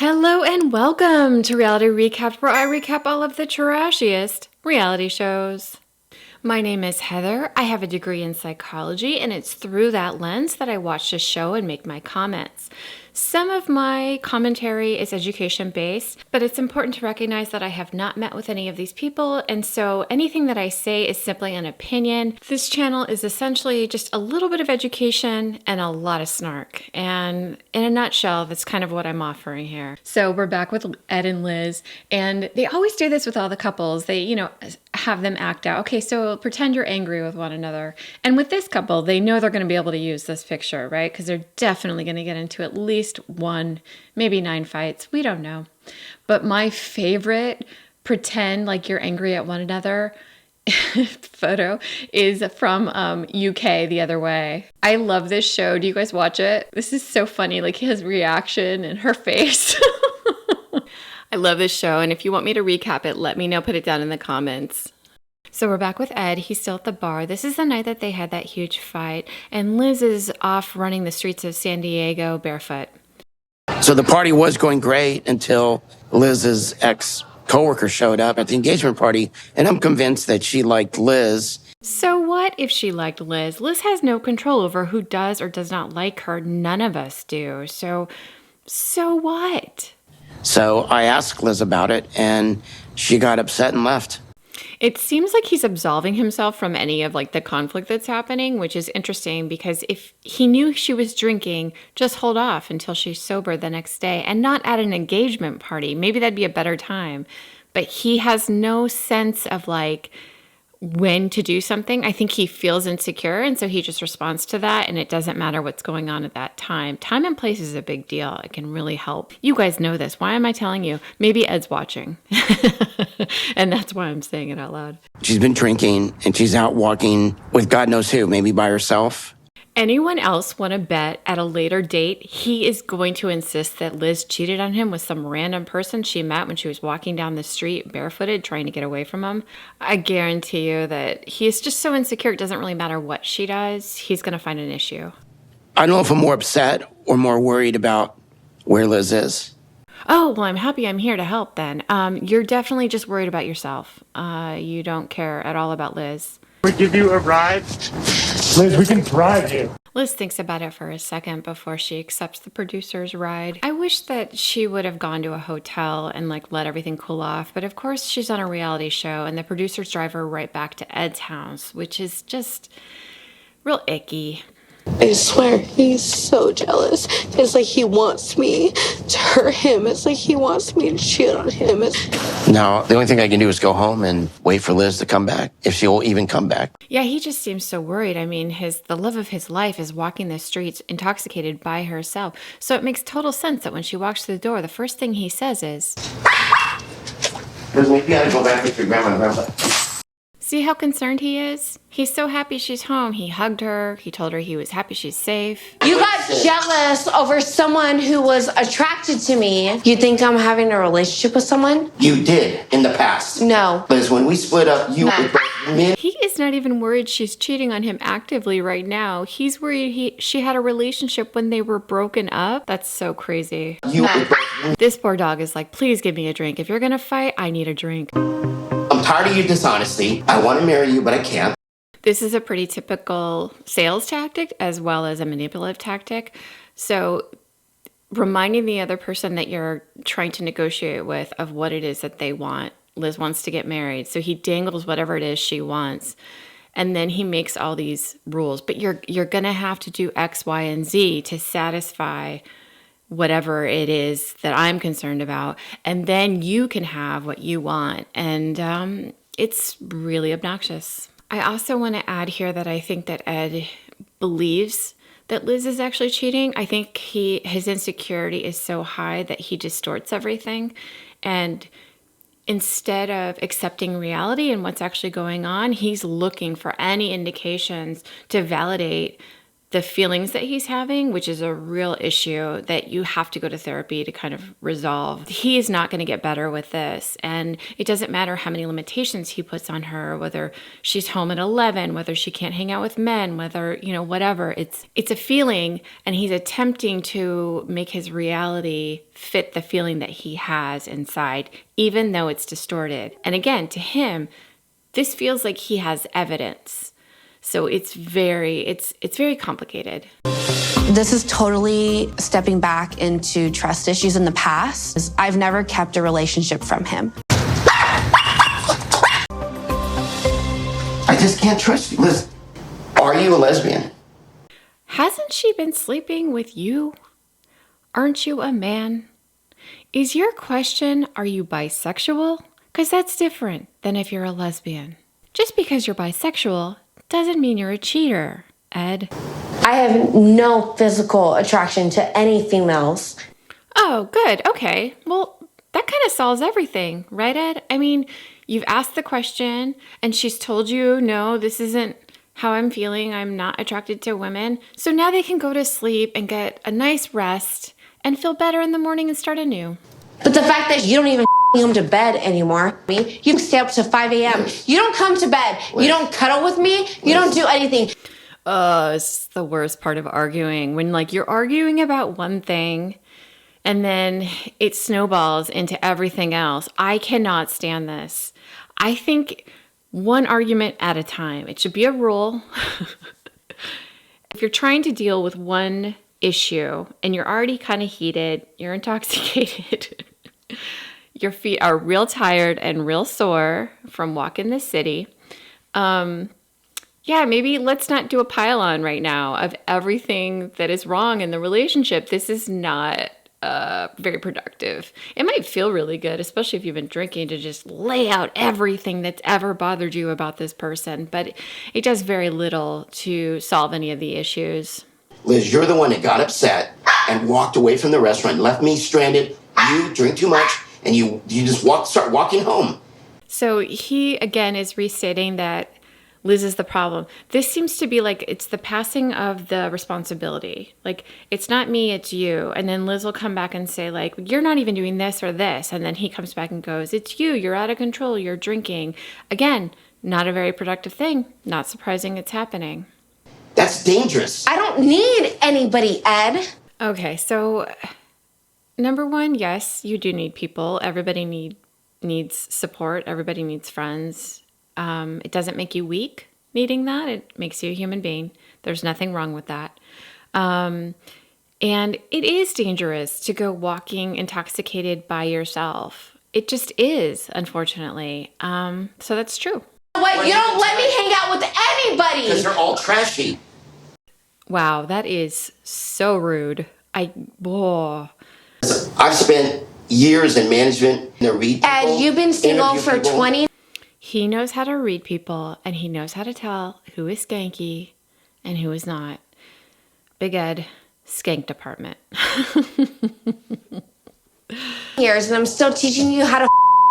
Hello and welcome to Reality Recap, where I recap all of the trashiest reality shows. My name is Heather. I have a degree in psychology, and it's through that lens that I watch the show and make my comments. Some of my commentary is education-based, but it's important to recognize that I have not met with any of these people, and so anything that I say is simply an opinion. This channel is essentially just a little bit of education and a lot of snark, and in a nutshell, that's kind of what I'm offering here. So we're back with Ed and Liz, and they always do this with all the couples. They, have them act out. Okay, so pretend you're angry with one another. And with this couple, they know they're going to be able to use this picture, right? Because they're definitely going to get into at least one, maybe 9 fights. We don't know. But my favorite pretend like you're angry at one another photo is from UK The Other Way. I love this show. Do you guys watch it? This is so funny. Like his reaction and her face. I love this show, and if you want me to recap it, let me know. Put it down in the comments. So we're back with Ed. He's still at the bar. This is the night that they had that huge fight, and Liz is off running the streets of San Diego barefoot. So the party was going great until Liz's ex-coworker showed up at the engagement party, and I'm convinced that she liked Liz. So what if she liked Liz? Liz has no control over who does or does not like her. None of us do. So what? So I asked Liz about it, and she got upset and left. It seems like he's absolving himself from any of the conflict that's happening, which is interesting because if he knew she was drinking, just hold off until she's sober the next day and not at an engagement party. Maybe that'd be a better time. But he has no sense of when to do something. I think he feels insecure, and so he just responds to that, and it doesn't matter what's going on at that time. Time and place is a big deal. It can really help. You guys know this. Why am I telling you? Maybe Ed's watching. And that's why I'm saying it out loud. She's been drinking, and she's out walking with God knows who, maybe by herself. Anyone else want to bet at a later date he is going to insist that Liz cheated on him with some random person she met when she was walking down the street barefooted trying to get away from him? I guarantee you that he is just so insecure it doesn't really matter what she does. He's going to find an issue. I don't know if I'm more upset or more worried about where Liz is. Oh, well, I'm happy I'm here to help then. You're definitely just worried about yourself. You don't care at all about Liz. We give you a ride? Liz, we can drive you. Liz thinks about it for a second before she accepts the producer's ride. I wish that she would have gone to a hotel and let everything cool off, but of course she's on a reality show and the producers drive her right back to Ed's house, which is just real icky. I swear, he's so jealous. It's like he wants me to hurt him. It's like he wants me to cheat on him. No, the only thing I can do is go home and wait for Liz to come back, if she'll even come back. Yeah, he just seems so worried. I mean, the love of his life is walking the streets intoxicated by herself. So it makes total sense that when she walks through the door, the first thing he says is, Liz, maybe you gotta go back with your grandma and grandpa. See how concerned he is? He's so happy she's home. He hugged her. He told her he was happy she's safe. You got jealous over someone who was attracted to me. You think I'm having a relationship with someone? You did in the past. No. Liz, when we split up, you... He is not even worried she's cheating on him actively right now. He's worried she had a relationship when they were broken up. That's so crazy. This poor dog is like, please give me a drink. If you're gonna fight, I need a drink. I'm tired of your dishonesty. I want to marry you, but I can't. This is a pretty typical sales tactic as well as a manipulative tactic. So reminding the other person that you're trying to negotiate with of what it is that they want. Liz wants to get married, so he dangles whatever it is she wants. And then he makes all these rules. But you're going to have to do X, Y, and Z to satisfy whatever it is that I'm concerned about, and then you can have what you want. And it's really obnoxious. I also want to add here that I think that Ed believes that Liz is actually cheating. I think his insecurity is so high that he distorts everything. And instead of accepting reality and what's actually going on, he's looking for any indications to validate the feelings that he's having, which is a real issue that you have to go to therapy to kind of resolve. He is not going to get better with this. And it doesn't matter how many limitations he puts on her, whether she's home at 11, whether she can't hang out with men, whether, whatever. It's a feeling, and he's attempting to make his reality fit the feeling that he has inside, even though it's distorted. And again, to him, this feels like he has evidence. So it's very complicated. This is totally stepping back into trust issues in the past. I've never kept a relationship from him. I just can't trust you. Liz, are you a lesbian? Hasn't she been sleeping with you? Aren't you a man? Is your question, are you bisexual? Because that's different than if you're a lesbian. Just because you're bisexual doesn't mean you're a cheater, Ed. I have no physical attraction to any females. Oh, good. Okay. Well, that kind of solves everything, right, Ed? I mean, you've asked the question and she's told you, no, this isn't how I'm feeling. I'm not attracted to women. So now they can go to sleep and get a nice rest and feel better in the morning and start anew. But the fact that you don't even come to bed anymore. You stay up to 5 a.m. You don't come to bed. You don't cuddle with me. You don't do anything. It's the worst part of arguing. When you're arguing about one thing and then it snowballs into everything else. I cannot stand this. I think one argument at a time. It should be a rule. If you're trying to deal with one issue and you're already kind of heated, you're intoxicated, your feet are real tired and real sore from walking the city. Maybe let's not do a pile-on right now of everything that is wrong in the relationship. This is not very productive. It might feel really good, especially if you've been drinking, to just lay out everything that's ever bothered you about this person, but it does very little to solve any of the issues. Liz, you're the one that got upset and walked away from the restaurant, left me stranded. You drink too much, and you just start walking home. So he, again, is restating that Liz is the problem. This seems to be it's the passing of the responsibility. It's not me, it's you. And then Liz will come back and say, you're not even doing this or this. And then he comes back and goes, it's you, you're out of control, you're drinking. Again, not a very productive thing. Not surprising it's happening. That's dangerous. I don't need anybody, Ed. Okay, so number one, yes, you do need people. Everybody needs support. Everybody needs friends. It doesn't make you weak needing that. It makes you a human being. There's nothing wrong with that. And it is dangerous to go walking intoxicated by yourself. It just is, unfortunately. So that's true. What? You don't let me hang out with anybody. Because they're all trashy. Wow, that is so rude. I've spent years in management to read people. Ed, you've been single for 20. He knows how to read people, and he knows how to tell who is skanky and who is not. Big Ed, skank department. Years, and I'm still teaching you how to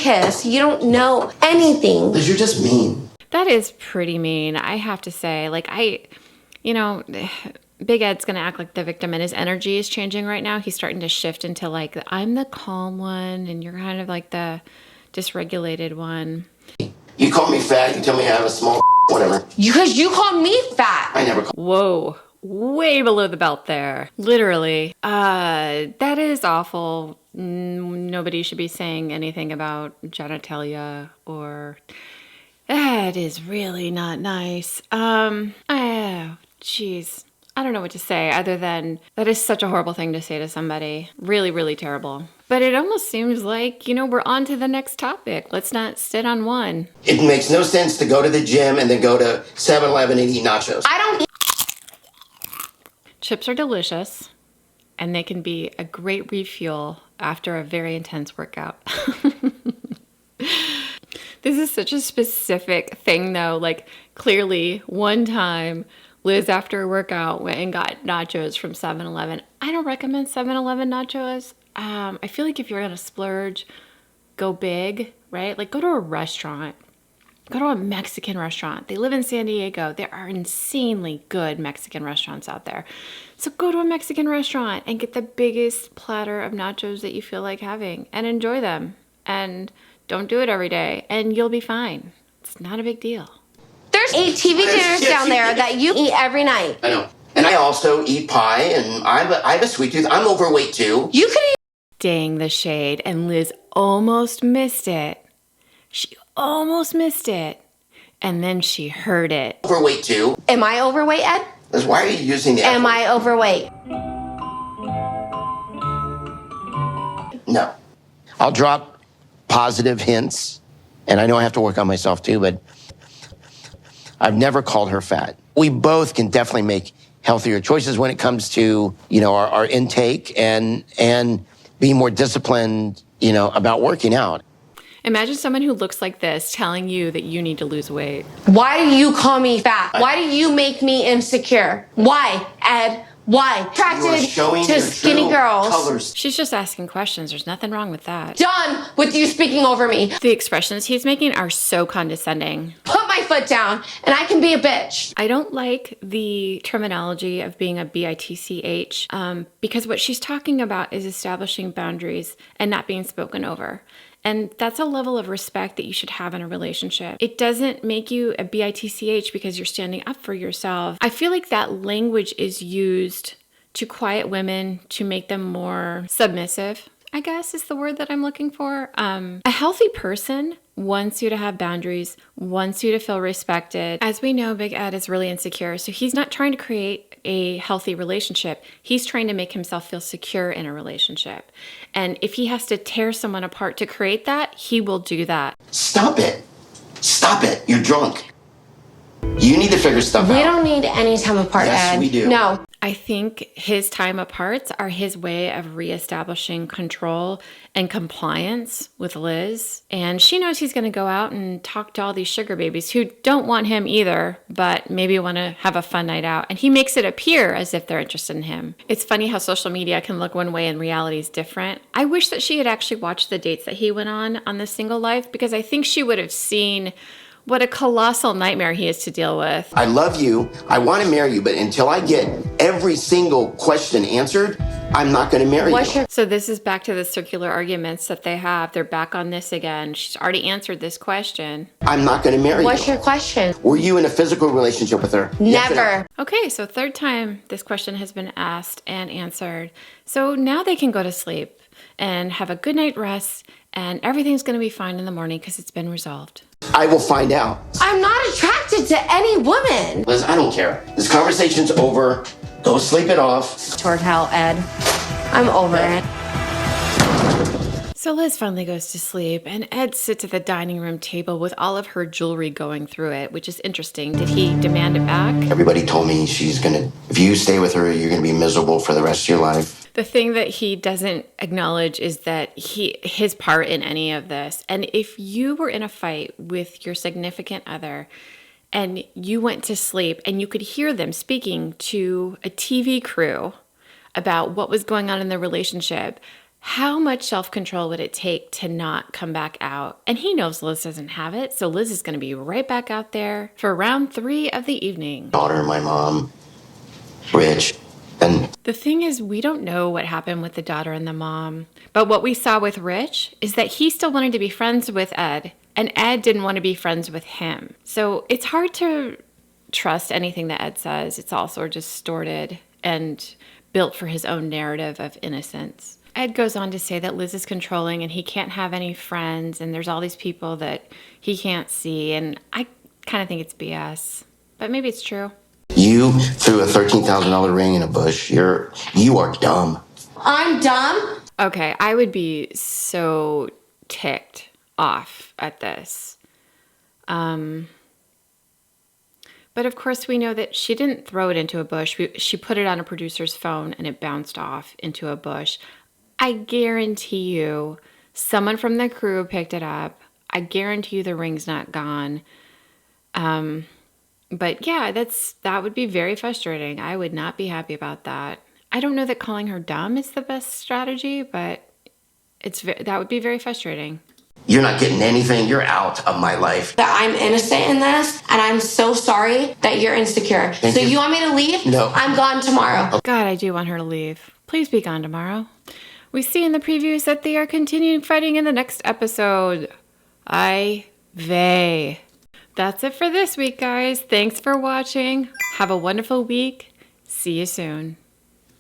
kiss. You don't know anything. Liz, you're just mean. That is pretty mean, I have to say. Big Ed's going to act like the victim, and his energy is changing right now. He's starting to shift into I'm the calm one, and you're kind of the dysregulated one. You call me fat, you tell me I have a small whatever. Because you called me fat. I never Whoa, way below the belt there. Literally. That is awful. Nobody should be saying anything about genitalia or... That is really not nice. Jeez. I don't know what to say other than that is such a horrible thing to say to somebody. Really, really terrible. But it almost seems like, we're on to the next topic. Let's not sit on one. It makes no sense to go to the gym and then go to 7-Eleven and eat nachos. I don't eat. Chips are delicious, and they can be a great refuel after a very intense workout. This is such a specific thing, though. Clearly, one time, Liz, after a workout, went and got nachos from 7-Eleven. I don't recommend 7-Eleven nachos. I feel like if you're going to splurge, go big, right? Go to a restaurant. Go to a Mexican restaurant. They live in San Diego. There are insanely good Mexican restaurants out there. So go to a Mexican restaurant and get the biggest platter of nachos that you feel like having and enjoy them. And don't do it every day and you'll be fine. It's not a big deal. There's 8 TV dinners down there that you eat every night. I know. And I also eat pie, and I have a sweet tooth. I'm overweight too. You could eat. Dang the shade. And Liz almost missed it. She almost missed it. And then she heard it. Overweight too. Am I overweight, Ed? Liz, why are you using the F Am word? I overweight? No. I'll drop positive hints, and I know I have to work on myself too, but I've never called her fat. We both can definitely make healthier choices when it comes to, our intake and being more disciplined, about working out. Imagine someone who looks like this telling you that you need to lose weight. Why do you call me fat? Why do you make me insecure? Why, Ed? Why? You are Attracted showing to your skinny true girls. colors. She's just asking questions. There's nothing wrong with that. Done with you speaking over me. The expressions he's making are so condescending. Put my foot down and I can be a bitch. I don't like the terminology of being a bitch because what she's talking about is establishing boundaries and not being spoken over. And that's a level of respect that you should have in a relationship. It doesn't make you a bitch because you're standing up for yourself. I feel like that language is used to quiet women, to make them more submissive, I guess is the word that I'm looking for. A healthy person wants you to have boundaries, wants you to feel respected. As we know, Big Ed is really insecure, so he's not trying to create a healthy relationship. He's trying to make himself feel secure in a relationship. And if he has to tear someone apart to create that, he will do that. Stop it. Stop it. You're drunk. You need to figure stuff out. We don't need any time apart, Yes, Ed. we do. No. I think his time aparts are his way of reestablishing control and compliance with Liz. And she knows he's going to go out and talk to all these sugar babies who don't want him either, but maybe want to have a fun night out. And he makes it appear as if they're interested in him. It's funny how social media can look one way and reality is different. I wish that she had actually watched the dates that he went on The Single Life, because I think she would have seen what a colossal nightmare he is to deal with. I love you. I want to marry you, but until I get every single question answered, I'm not going to marry you. So this is back to the circular arguments that they have. They're back on this again. She's already answered this question. I'm not going to marry What's you. your question? Were you in a physical relationship with her? Yes or no? Never. Okay, so third time this question has been asked and answered. So now they can go to sleep and have a good night rest, and everything's going to be fine in the morning because it's been resolved. I will find out. I'm not attracted to any woman. Liz, I don't care. This conversation's over. Go sleep it off. Toward hell, Ed. I'm over it. So Liz finally goes to sleep, and Ed sits at the dining room table with all of her jewelry going through it, which is interesting. Did he demand it back? Everybody told me if you stay with her, you're going to be miserable for the rest of your life. The thing that he doesn't acknowledge is that his part in any of this. And if you were in a fight with your significant other and you went to sleep and you could hear them speaking to a TV crew about what was going on in the relationship, how much self-control would it take to not come back out? And he knows Liz doesn't have it, so Liz is going to be right back out there for round 3 of the evening. Daughter, my mom, Rich, and The thing is, we don't know what happened with the daughter and the mom. But what we saw with Rich is that he still wanted to be friends with Ed, and Ed didn't want to be friends with him. So it's hard to trust anything that Ed says. It's all sort of distorted and built for his own narrative of innocence. Ed goes on to say that Liz is controlling and he can't have any friends, and there's all these people that he can't see. And I kind of think it's BS, but maybe it's true. you threw a $13,000 ring in a bush. You are dumb. I'm dumb. Okay, I would be so ticked off at this. But of course, we know that she didn't throw it into a bush. She put it on a producer's phone and it bounced off into a bush. I guarantee you someone from the crew picked it up. I guarantee you the ring's not gone. But yeah, that would be very frustrating. I would not be happy about that. I don't know that calling her dumb is the best strategy, but that would be very frustrating. You're not getting anything. You're out of my life. That I'm innocent in this, and I'm so sorry that you're insecure. Thank so you. you want me to leave? No. I'm gone tomorrow. God, I do want her to leave. Please be gone tomorrow. We see in the previews that they are continuing fighting in the next episode. They. That's it for this week, guys. Thanks for watching. Have a wonderful week. See you soon.